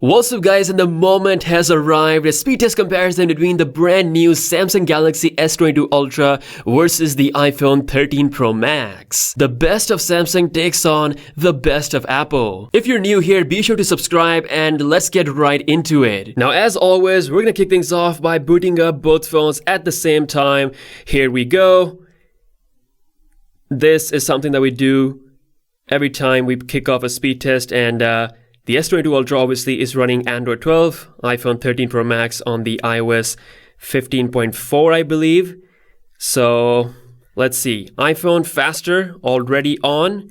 What's up guys, and the moment has arrived. A speed test comparison between the brand new Samsung Galaxy S22 Ultra versus the iPhone 13 Pro Max. The best of Samsung takes on the best of Apple. If you're new here, be sure to subscribe and let's get right into it. Now as always, we're gonna kick things off by booting up both phones at the same time. Here we go. This is something that we do every time we kick off a speed test, and the S22 Ultra obviously is running Android 12, iPhone 13 Pro Max on the iOS 15.4, I believe. So let's see. iPhone faster, already on,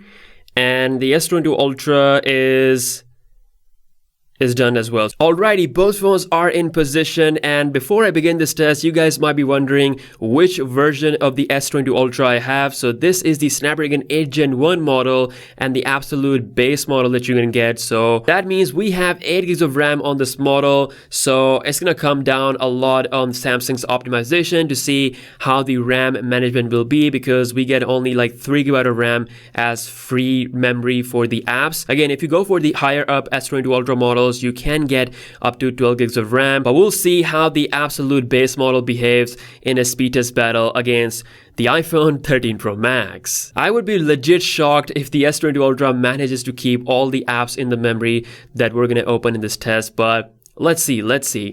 and the S22 Ultra is done as well. Alrighty, both phones are in position, and before I begin this test, you guys might be wondering which version of the S22 Ultra I have. So this is the Snapdragon 8 Gen 1 model and the absolute base model that you're gonna get. So that means we have 8 gigs of RAM on this model. So it's gonna come down a lot on Samsung's optimization to see how the RAM management will be, because we get only like 3 GB of RAM as free memory for the apps. Again, if you go for the higher up S22 Ultra models, you can get up to 12 gigs of RAM, but we'll see how the absolute base model behaves in a speed test battle against the iPhone 13 Pro Max. I would be legit shocked if the S22 Ultra manages to keep all the apps in the memory that we're gonna open in this test, but let's see.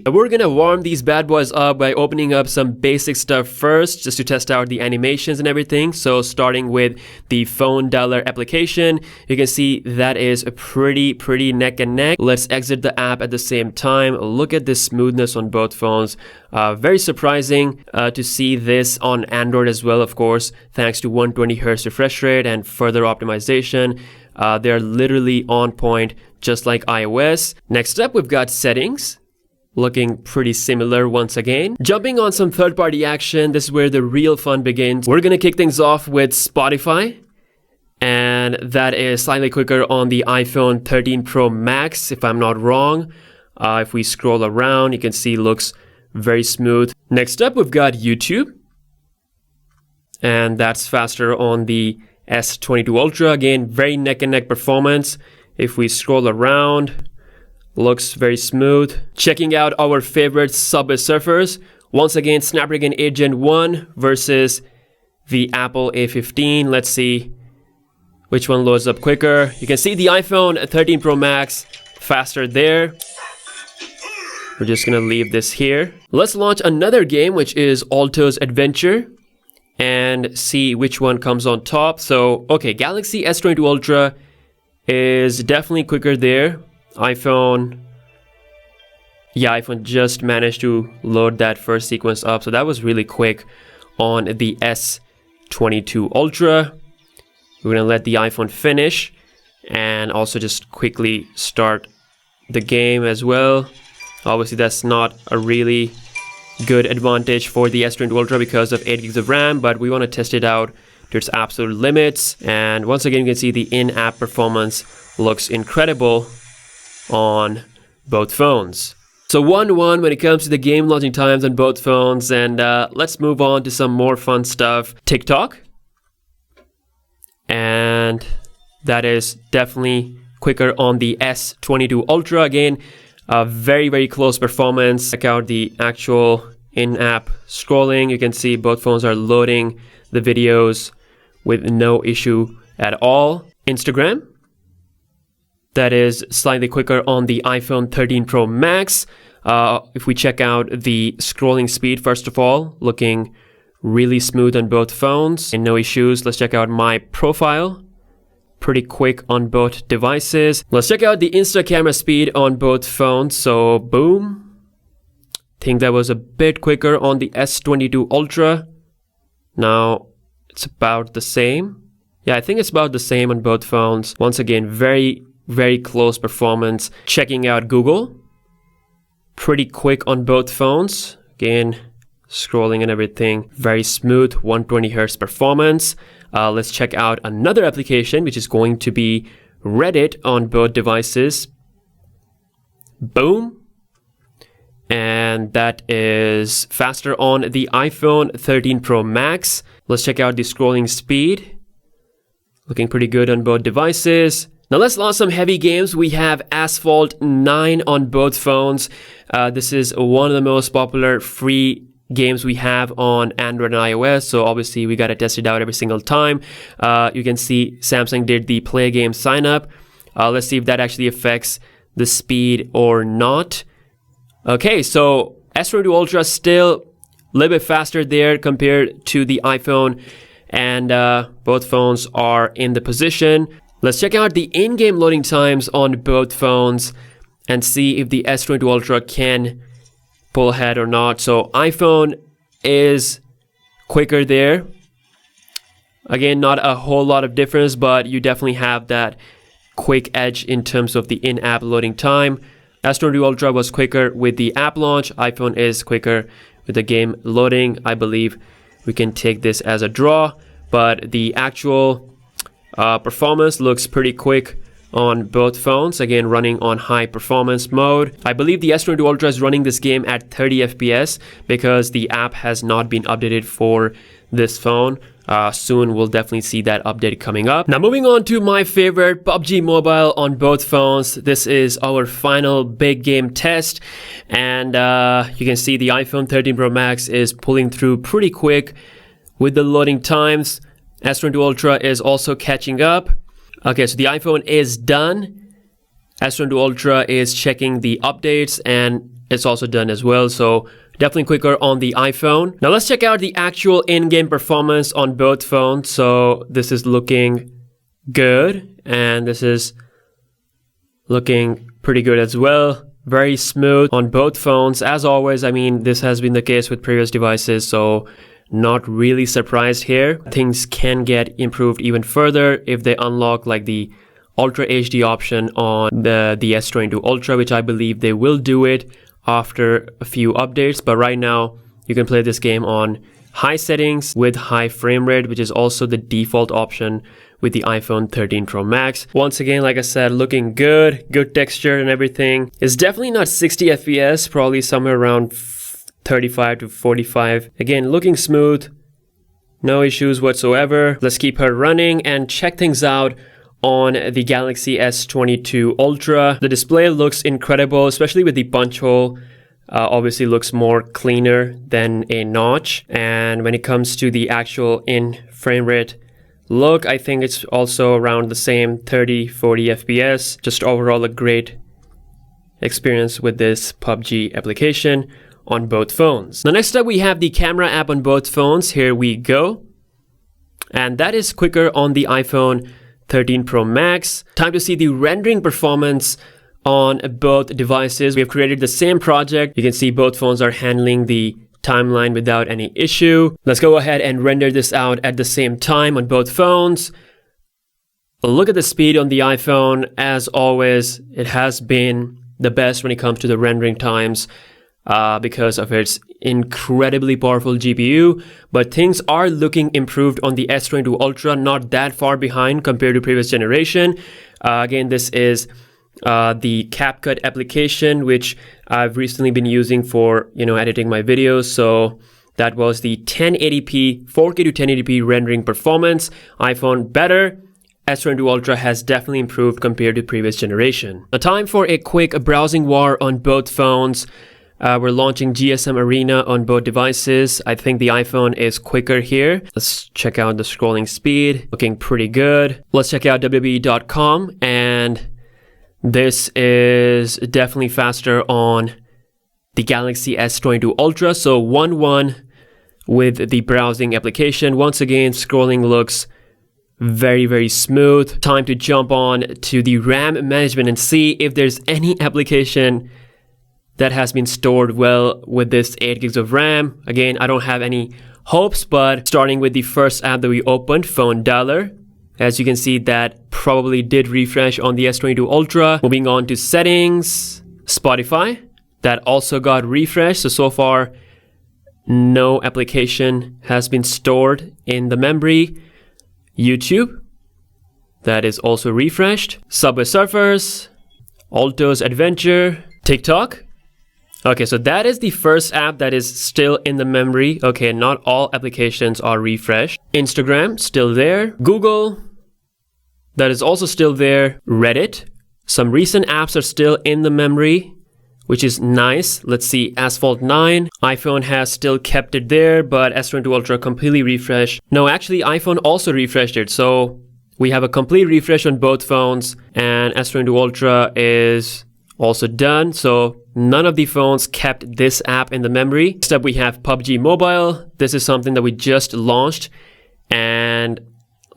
We're gonna warm these bad boys up by opening up some basic stuff first, just to test out the animations and everything. So starting with the phone dialer application, you can see that is a pretty neck and neck. Let's exit the app at the same time. Look at this smoothness on both phones. Very surprising to see this on Android as well, of course, thanks to 120Hz refresh rate and further optimization. They're literally on point, just like iOS. Next up, we've got settings, looking pretty similar once again. Jumping on some third-party action, this is where the real fun begins. We're gonna kick things off with Spotify, and that is slightly quicker on the iPhone 13 Pro Max, if I'm not wrong. If we scroll around, you can see it looks very smooth. Next up, we've got YouTube, and that's faster on the S22 Ultra. Again, very neck and neck performance. If we scroll around, looks very smooth. Checking out our favorite Subway Surfers. Once again, Snapdragon 8 Gen 1 versus the Apple A15. Let's see which one loads up quicker. You can see the iPhone 13 Pro Max faster there. We're just gonna leave this here. Let's launch another game, which is Altos Adventure, and see which one comes on top. So, okay, Galaxy S22 Ultra is definitely quicker there. iPhone just managed to load that first sequence up, so that was really quick on the S22 Ultra. We're gonna let the iPhone finish and also just quickly start the game as well. Obviously that's not a really good advantage for the S22 Ultra because of 8 gigs of RAM, but we want to test it out to its absolute limits. And once again, you can see the in-app performance looks incredible on both phones. So 1-1 when it comes to the game launching times on both phones. And let's move on to some more fun stuff. TikTok, and that is definitely quicker on the S22 Ultra. Again, very close performance. Check out the actual in-app scrolling. You can see both phones are loading the videos with no issue at all. Instagram, that is slightly quicker on the iPhone 13 Pro Max. If we check out the scrolling speed, first of all, looking really smooth on both phones and no issues. Let's check out my profile. Pretty quick on both devices. Let's check out the Insta camera speed on both phones. So boom. Think that was a bit quicker on the S22 Ultra. Now it's about the same. Yeah, I think it's about the same on both phones. Once again, very close performance. Checking out Google. Pretty quick on both phones. Again, scrolling and everything. Very smooth, 120Hz performance. Let's check out another application, which is going to be Reddit on both devices. Boom. And that is faster on the iPhone 13 Pro Max. Let's check out the scrolling speed. Looking pretty good on both devices. Now let's launch some heavy games. We have Asphalt 9 on both phones. This is one of the most popular free games we have on Android and iOS, so obviously we got to test it out every single time. You can see Samsung did the play game sign up. Let's see if that actually affects the speed or not. Okay, so S22 Ultra still a little bit faster there compared to the iPhone, and both phones are in the position. Let's check out the in-game loading times on both phones and see if the S22 Ultra can pull ahead or not. So iPhone is quicker there. Again, not a whole lot of difference, but you definitely have that quick edge in terms of the in-app loading time. S22 Ultra was quicker with the app launch. iPhone is quicker with the game loading. I believe we can take this as a draw, but the actual performance looks pretty quick on both phones, again running on high performance mode. I believe the S22 Ultra is running this game at 30 FPS because the app has not been updated for this phone. Soon we'll definitely see that update coming up. Now moving on to my favorite, PUBG Mobile on both phones. This is our final big game test, and you can see the iPhone 13 Pro Max is pulling through pretty quick with the loading times. S22 Ultra is also catching up. Okay, so the iPhone is done. S22 Ultra is checking the updates and it's also done as well. So definitely quicker on the iPhone. Now let's check out the actual in-game performance on both phones. So this is looking good and this is looking pretty good as well. Very smooth on both phones. As always, I mean, this has been the case with previous devices, so not really surprised here. Things can get improved even further if they unlock like the Ultra HD option on the S22 Ultra, which I believe they will do it after a few updates. But right now you can play this game on high settings with high frame rate, which is also the default option with the iPhone 13 Pro Max. Once again, like I said, looking good texture and everything. It's definitely not 60 FPS, probably somewhere around 35 to 45. Again, looking smooth, no issues whatsoever. Let's keep her running and check things out on the Galaxy S22 Ultra. The display looks incredible, especially with the punch hole. Obviously looks more cleaner than a notch. And when it comes to the actual in frame rate look, I think it's also around the same 30-40 FPS. Just overall a great experience with this PUBG application on both phones. Now next up we have the camera app on both phones. Here we go. And that is quicker on the iPhone 13 Pro Max. Time to see the rendering performance on both devices. We have created the same project. You can see both phones are handling the timeline without any issue. Let's go ahead and render this out at the same time on both phones. Look at the speed on the iPhone. As always, it has been the best when it comes to the rendering times because of its incredibly powerful GPU, but things are looking improved on the S22 Ultra, not that far behind compared to previous generation. Again, this is the CapCut application, which I've recently been using for, editing my videos. So that was the 1080p, 4K to 1080p rendering performance. iPhone better. S22 Ultra has definitely improved compared to previous generation. Now time for a quick browsing war on both phones. We're launching GSM Arena on both devices. I think the iPhone is quicker here. Let's check out the scrolling speed. Looking pretty good. Let's check out WWE.com, and this is definitely faster on the Galaxy S22 Ultra. So 1-1 with the browsing application. Once again, scrolling looks very smooth. Time to jump on to the RAM management and see if there's any application that has been stored well with this 8 gigs of RAM. Again, I don't have any hopes, but starting with the first app that we opened, Phone Dialer. As you can see, that probably did refresh on the S22 Ultra. Moving on to settings, Spotify, that also got refreshed. So far, no application has been stored in the memory. YouTube, that is also refreshed. Subway Surfers, Altos Adventure, TikTok. Okay, so that is the first app that is still in the memory. Okay, not all applications are refreshed. Instagram, still there. Google, that is also still there. Reddit. Some recent apps are still in the memory, which is nice. Let's see, Asphalt 9. iPhone has still kept it there, but S22 Ultra completely refreshed. No, actually, iPhone also refreshed it. So we have a complete refresh on both phones, and S22 Ultra is also done. So none of the phones kept this app in the memory. Next up, we have PUBG Mobile. This is something that we just launched, and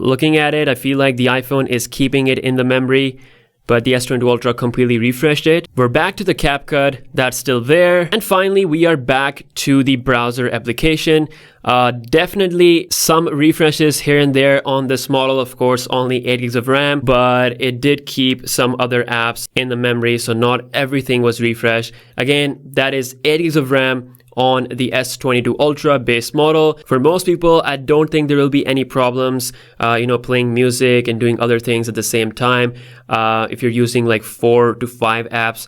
looking at it, I feel like the iPhone is keeping it in the memory, but the S22 Ultra completely refreshed it. We're back to the CapCut, that's still there. And finally, we are back to the browser application. Definitely some refreshes here and there on this model, of course, only 8 gigs of RAM, but it did keep some other apps in the memory, so not everything was refreshed. Again, that is 8 gigs of RAM on the S22 Ultra base model. For most people, I don't think there will be any problems, playing music and doing other things at the same time. If you're using like 4 to 5 apps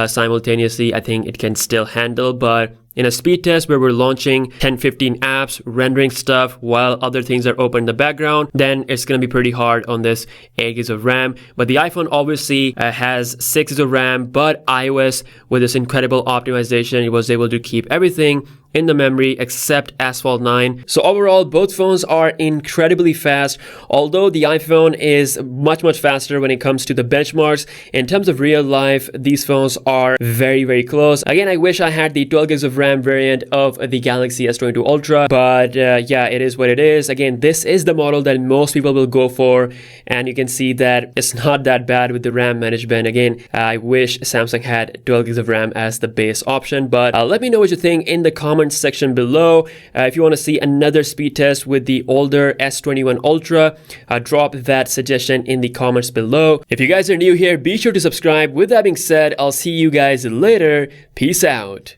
simultaneously, I think it can still handle. But in a speed test where we're launching 10-15 apps, rendering stuff while other things are open in the background, then it's going to be pretty hard on this 8 gigs of RAM. But the iPhone obviously has 6 gigs of RAM, but iOS, with this incredible optimization, it was able to keep everything in the memory except Asphalt 9. So overall, both phones are incredibly fast, although the iPhone is much faster when it comes to the benchmarks. In terms of real life, these phones are very close. Again, I wish I had the 12 gigs of RAM variant of the Galaxy S22 Ultra, but yeah, it is what it is. Again, this is the model that most people will go for, and you can see that it's not that bad with the RAM management. Again, I wish Samsung had 12 gigs of RAM as the base option, but let me know what you think in the comments section below. If you want to see another speed test with the older S21 Ultra, drop that suggestion in the comments below. If you guys are new here, be sure to subscribe. With that being said, I'll see you guys later. Peace out.